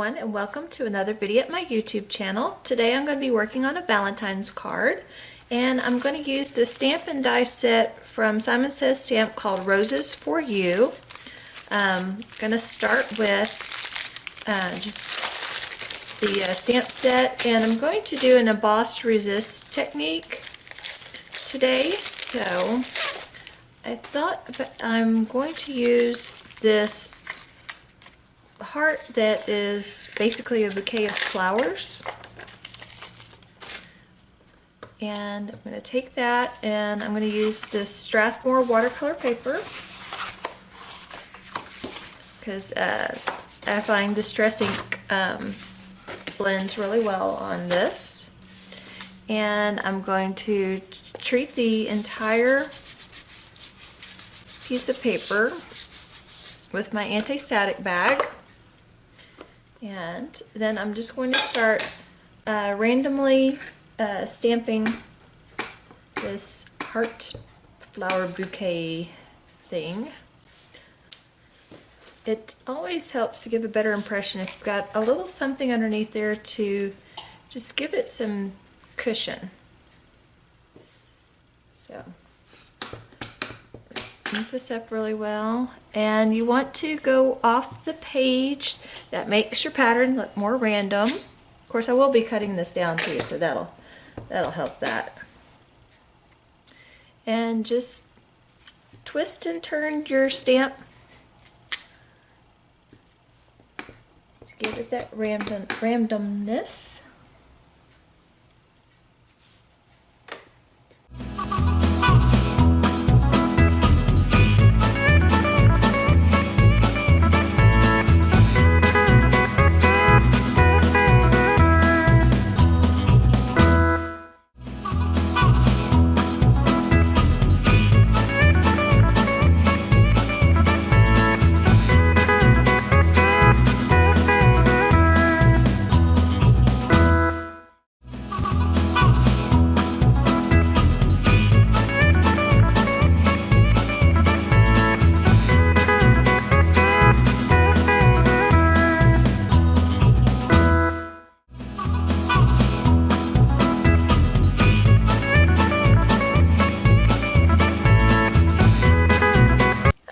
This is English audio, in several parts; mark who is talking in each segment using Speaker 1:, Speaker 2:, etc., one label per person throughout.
Speaker 1: everyone, and welcome to another video at my YouTube channel. Today I'm going to be working on a Valentine's card, and I'm going to use this stamp and die set from Simon Says Stamp called Roses for You. I'm going to start with just the stamp set, and I'm going to do an emboss resist technique today. So I thought I'm going to use this heart that is basically a bouquet of flowers, and I'm going to take that and I'm going to use this Strathmore watercolor paper because I find Distress ink blends really well on this, and I'm going to treat the entire piece of paper with my anti-static bag. And then I'm just going to start randomly stamping this heart flower bouquet thing. It always helps to give a better impression if you've got a little something underneath there to just give it some cushion. So ink this up really well, and you want to go off the page. That makes your pattern look more random. Of course, I will be cutting this down too, so that'll help that. And just twist and turn your stamp to give it that randomness.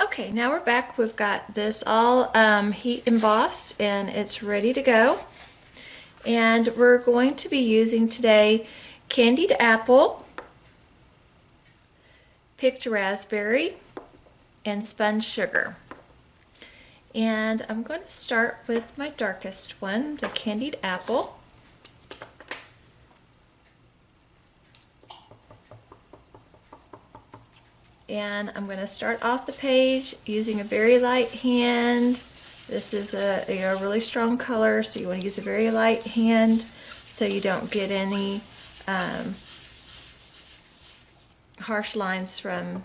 Speaker 1: Okay, now we're back. We've got this all heat embossed and it's ready to go. And we're going to be using today candied apple, picked raspberry, and spun sugar. And I'm going to start with my darkest one, the candied apple. And I'm going to start off the page using a very light hand. This is a really strong color, so you want to use a very light hand so you don't get any harsh lines from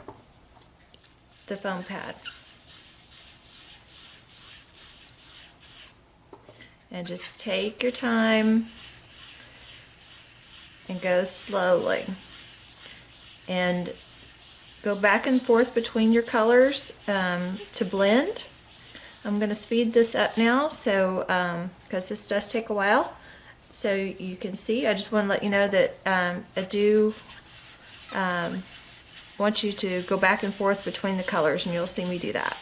Speaker 1: the foam pad. And just take your time and go slowly. And go back and forth between your colors to blend. I'm going to speed this up now, so because this does take a while, so you can see. I just want to let you know that I do want you to go back and forth between the colors, and you'll see me do that.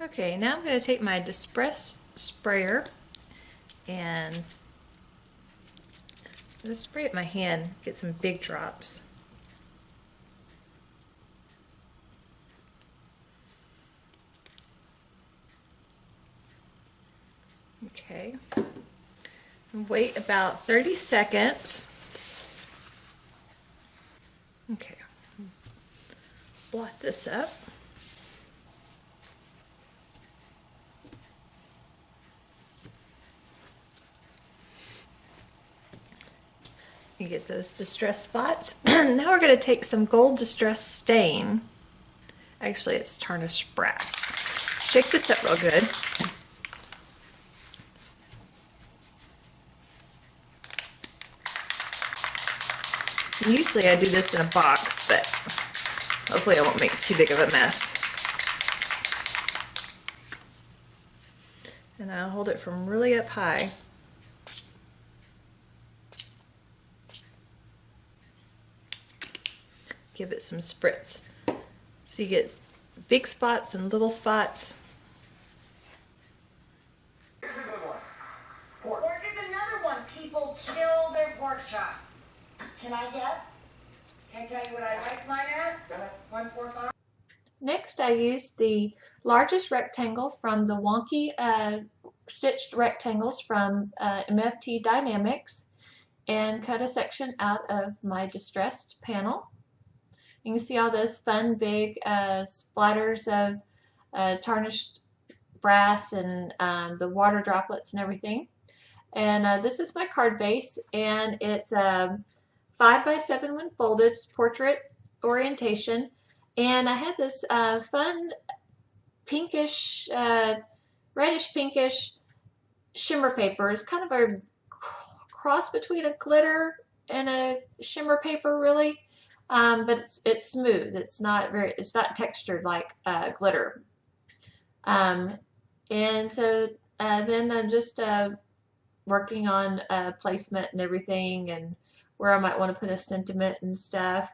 Speaker 1: Okay, now I'm going to take my Distress sprayer and I'm going to spray it in my hand, get some big drops. Okay. And wait about 30 seconds. Okay. Blot this up. You get those distress spots. Now we're going to take some gold distress stain. Actually, it's tarnished brass. Shake this up real good. Usually I do this in a box, but hopefully I won't make too big of a mess. And I'll hold it from really up high. Give it some spritz. So you get big spots and little spots.
Speaker 2: Here's a good one. Pork. Pork is another one. People kill their pork chops. Can I guess? Can I tell you what I like mine at? 145.
Speaker 1: Next, I used the largest rectangle from the wonky stitched rectangles from MFT Dynamics and cut a section out of my distressed panel. You can see all those fun big splatters of tarnished brass and the water droplets and everything. And this is my card base, and it's 5x7 when folded, portrait orientation. And I had this fun pinkish, reddish pinkish shimmer paper. It's kind of a cross between a glitter and a shimmer paper, really. But it's smooth. It's not textured like glitter. And so then I'm just working on placement and everything, and where I might want to put a sentiment and stuff.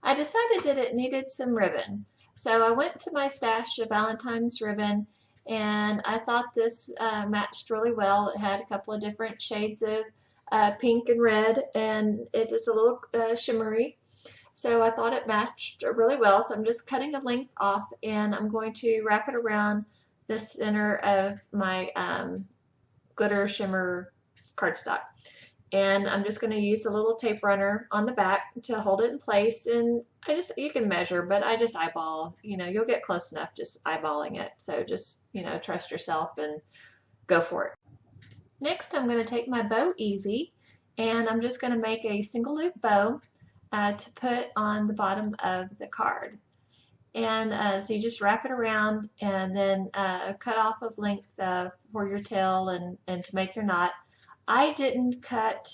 Speaker 1: I decided that it needed some ribbon, so I went to my stash of Valentine's ribbon, and I thought this matched really well. It had a couple of different shades of pink and red, and it is a little shimmery, so I thought it matched really well. So I'm just cutting a length off, and I'm going to wrap it around the center of my glitter shimmer cardstock. And I'm just going to use a little tape runner on the back to hold it in place. And you can measure, but I just eyeball, you'll get close enough just eyeballing it. So just, trust yourself and go for it. Next, I'm going to take my Bow Easy, and I'm just going to make a single loop bow to put on the bottom of the card. And so you just wrap it around, and then cut off of length for your tail and to make your knot. I didn't cut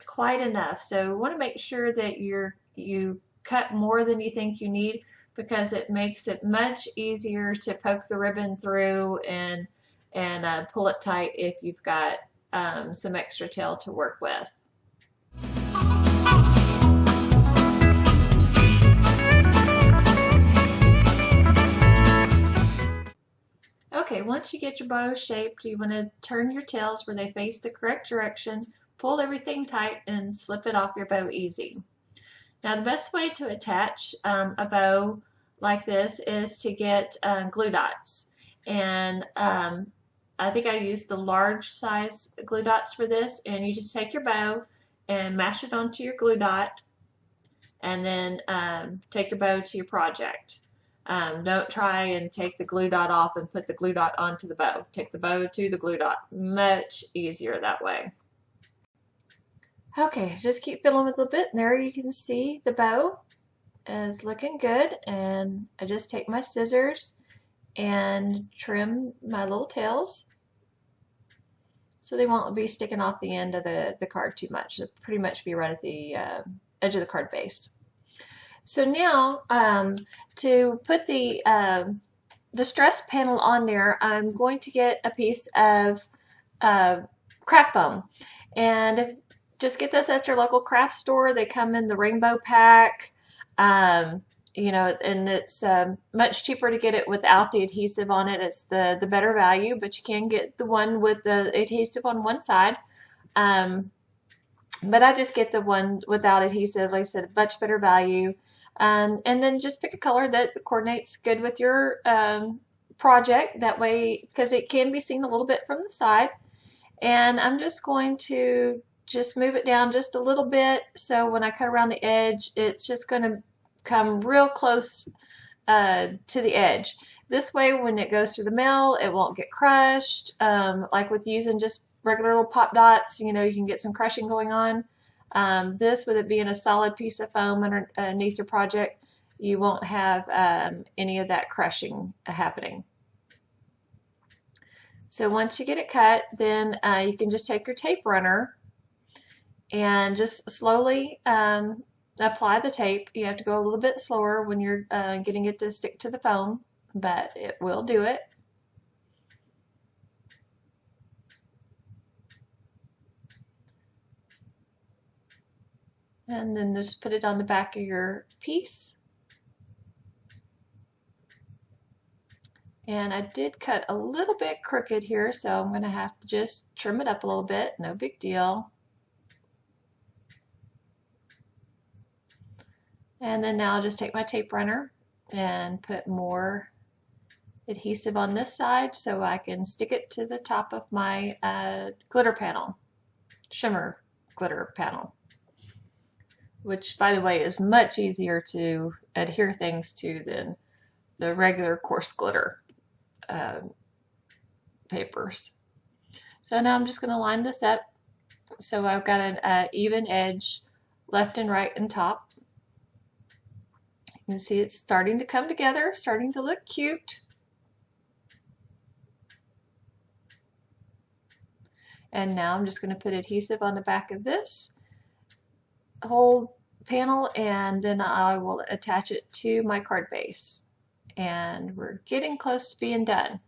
Speaker 1: quite enough, so you want to make sure that you cut more than you think you need, because it makes it much easier to poke the ribbon through and pull it tight if you've got some extra tail to work with. Okay, once you get your bow shaped, you want to turn your tails where they face the correct direction, pull everything tight, and slip it off your Bow Easy. Now, the best way to attach a bow like this is to get glue dots. And I think I used the large size glue dots for this, and you just take your bow and mash it onto your glue dot, and then take your bow to your project. Don't try and take the glue dot off and put the glue dot onto the bow. Take the bow to the glue dot. Much easier that way. Okay, just keep fiddling with it a little bit, and there you can see the bow is looking good. And I just take my scissors and trim my little tails so they won't be sticking off the end of the card too much. It'll pretty much be right at the edge of the card base. So now to put the distress panel on there, I'm going to get a piece of craft foam, and just get this at your local craft store. They come in the rainbow pack, and it's much cheaper to get it without the adhesive on it. It's the better value, but you can get the one with the adhesive on one side. But I just get the one without adhesive. Like I said, much better value. And then just pick a color that coordinates good with your project, that way, because it can be seen a little bit from the side. And I'm just going to just move it down just a little bit, so when I cut around the edge, it's just going to come real close to the edge. This way, when it goes through the mill, it won't get crushed. Like with using just regular little pop dots, you know, you can get some crushing going on. This, with it being a solid piece of foam underneath your project, you won't have any of that crushing happening. So once you get it cut, then you can just take your tape runner and just slowly apply the tape. You have to go a little bit slower when you're getting it to stick to the foam, but it will do it. And then just put it on the back of your piece. And I did cut a little bit crooked here, so I'm going to have to just trim it up a little bit. No big deal. And then now I'll just take my tape runner and put more adhesive on this side so I can stick it to the top of my glitter panel, shimmer glitter panel, which, by the way, is much easier to adhere things to than the regular coarse glitter papers. So now I'm just going to line this up so I've got an even edge left and right and top. You can see it's starting to come together, starting to look cute. And now I'm just going to put adhesive on the back of this whole panel, and then I will attach it to my card base. And we're getting close to being done.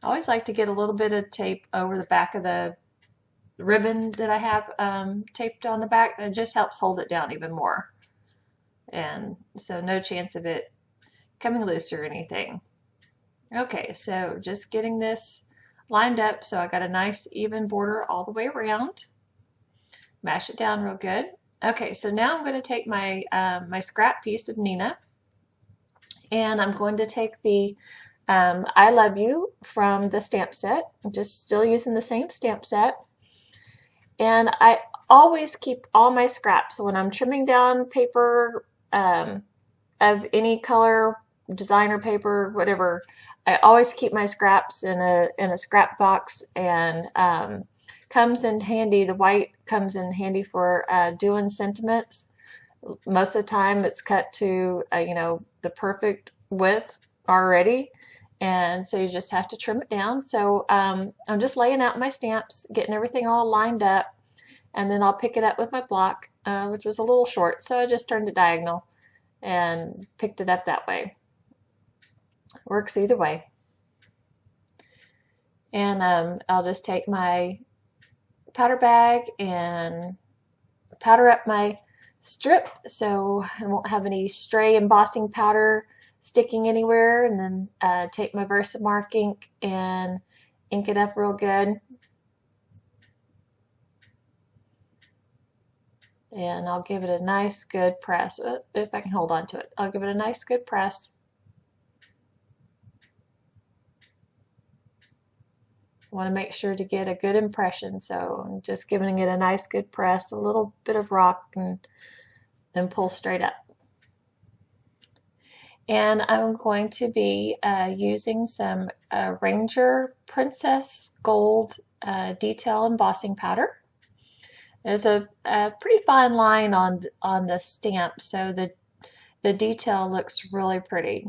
Speaker 1: I always like to get a little bit of tape over the back of the ribbon that I have taped on the back. That just helps hold it down even more. And so no chance of it coming loose or anything. Okay, so just getting this lined up so I got a nice even border all the way around. Mash it down real good. Okay, so now I'm going to take my my scrap piece of Nina, and I'm going to take the I Love You from the stamp set. I'm just still using the same stamp set. And I always keep all my scraps when I'm trimming down paper of any color, designer paper, whatever. I always keep my scraps in a scrap box, and comes in handy. The white comes in handy for doing sentiments. Most of the time it's cut to you know, the perfect width already, and so you just have to trim it down. So I'm just laying out my stamps, getting everything all lined up, and then I'll pick it up with my block, which was a little short, so I just turned it diagonal and picked it up that way. Works either way. And I'll just take my powder bag and powder up my strip so I won't have any stray embossing powder sticking anywhere, and then take my Versamark ink and ink it up real good. And I'll give it a nice good press. If I can hold on to it, I'll give it a nice good press. I want to make sure to get a good impression, so I'm just giving it a nice good press, a little bit of rock, and then pull straight up. And I'm going to be using some Ranger Princess Gold detail embossing powder. There's a pretty fine line on the stamp, so the detail looks really pretty.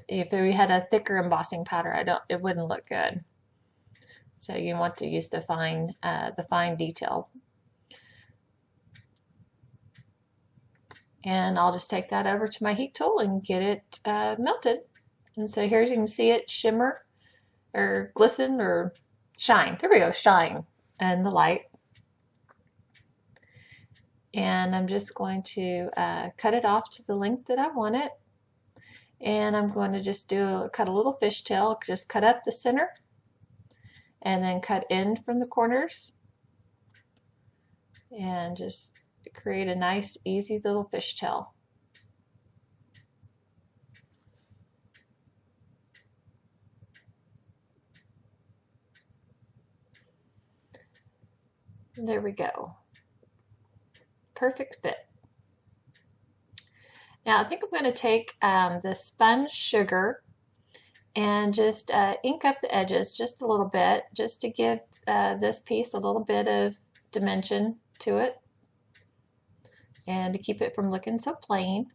Speaker 1: If we had a thicker embossing powder, it wouldn't look good. So you want to use the fine detail. And I'll just take that over to my heat tool and get it melted. And so here you can see it shimmer or glisten or shine. There we go, shine in the light. And I'm just going to cut it off to the length that I want it. And I'm going to just cut a little fishtail, just cut up the center and then cut in from the corners. and just create a nice, easy little fishtail. There we go. Perfect fit. Now I think I'm going to take the sponge sugar and just ink up the edges just a little bit, just to give this piece a little bit of dimension to it and to keep it from looking so plain.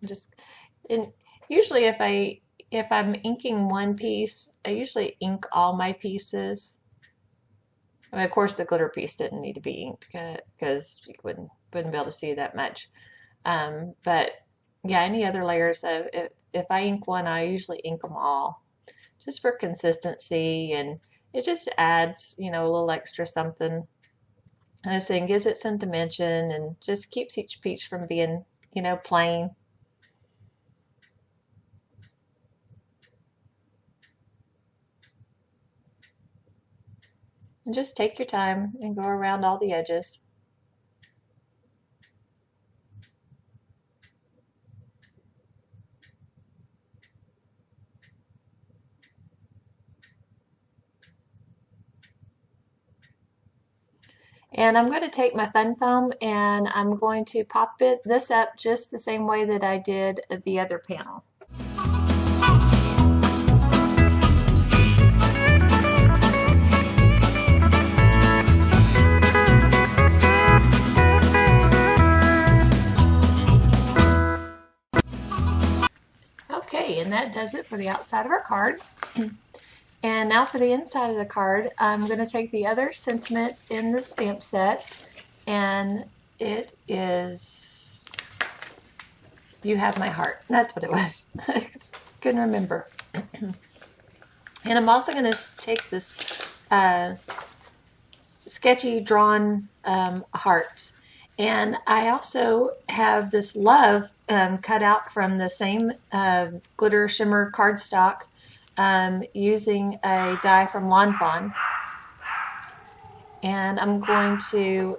Speaker 1: Just, and usually if I'm inking one piece, I usually ink all my pieces. I mean, of course, the glitter piece didn't need to be inked because you wouldn't be able to see that much. But yeah, any other layers, if I ink one, I usually ink them all, just for consistency, and it just adds, you know, a little extra something. And I say, gives it some dimension and just keeps each piece from being, you know, plain. And just take your time and go around all the edges. And I'm going to take my fun foam and I'm going to pop this up just the same way that I did the other panel. Okay, and that does it for the outside of our card. And now for the inside of the card, I'm going to take the other sentiment in the stamp set, and it is "You Have My Heart." That's what it was. I couldn't remember. And I'm also going to take this sketchy drawn hearts. And I also have this love cut out from the same glitter shimmer cardstock using a die from Lawn Fawn. And I'm going to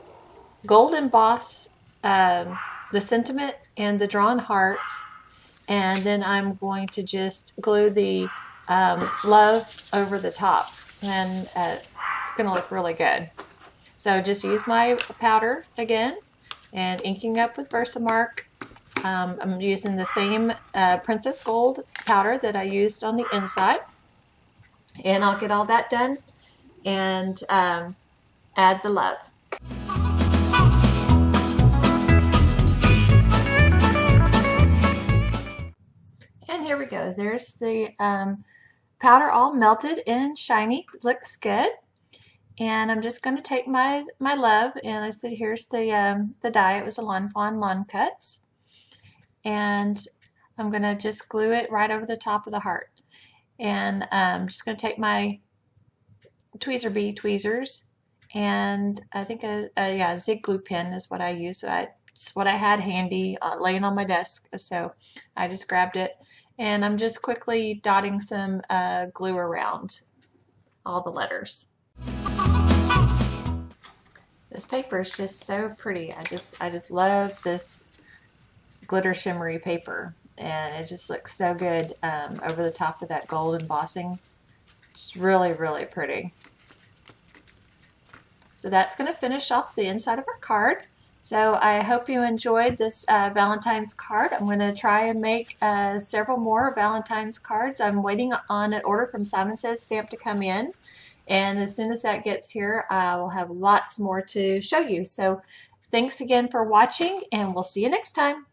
Speaker 1: gold emboss the sentiment and the drawn hearts, and then I'm going to just glue the love over the top, and it's going to look really good. So just use my powder again and inking up with Versamark. I'm using the same Princess Gold powder that I used on the inside, and I'll get all that done and add the love. And here we go. There's the powder all melted and shiny. Looks good. And I'm just going to take my love, and I said, here's the die. It was a Lawn Fawn Lawn Cuts. And I'm going to just glue it right over the top of the heart. And I'm just going to take my tweezer bee tweezers, and I think yeah, Zig glue pen is what I use. So it's what I had handy laying on my desk, so I just grabbed it, and I'm just quickly dotting some glue around all the letters. This paper is just so pretty. I just love this glitter shimmery paper, and it just looks so good over the top of that gold embossing. It's really, really pretty. So that's going to finish off the inside of our card. So I hope you enjoyed this Valentine's card. I'm going to try and make several more Valentine's cards. I'm waiting on an order from Simon Says Stamp to come in. And as soon as that gets here, I will have lots more to show you. So thanks again for watching, and we'll see you next time.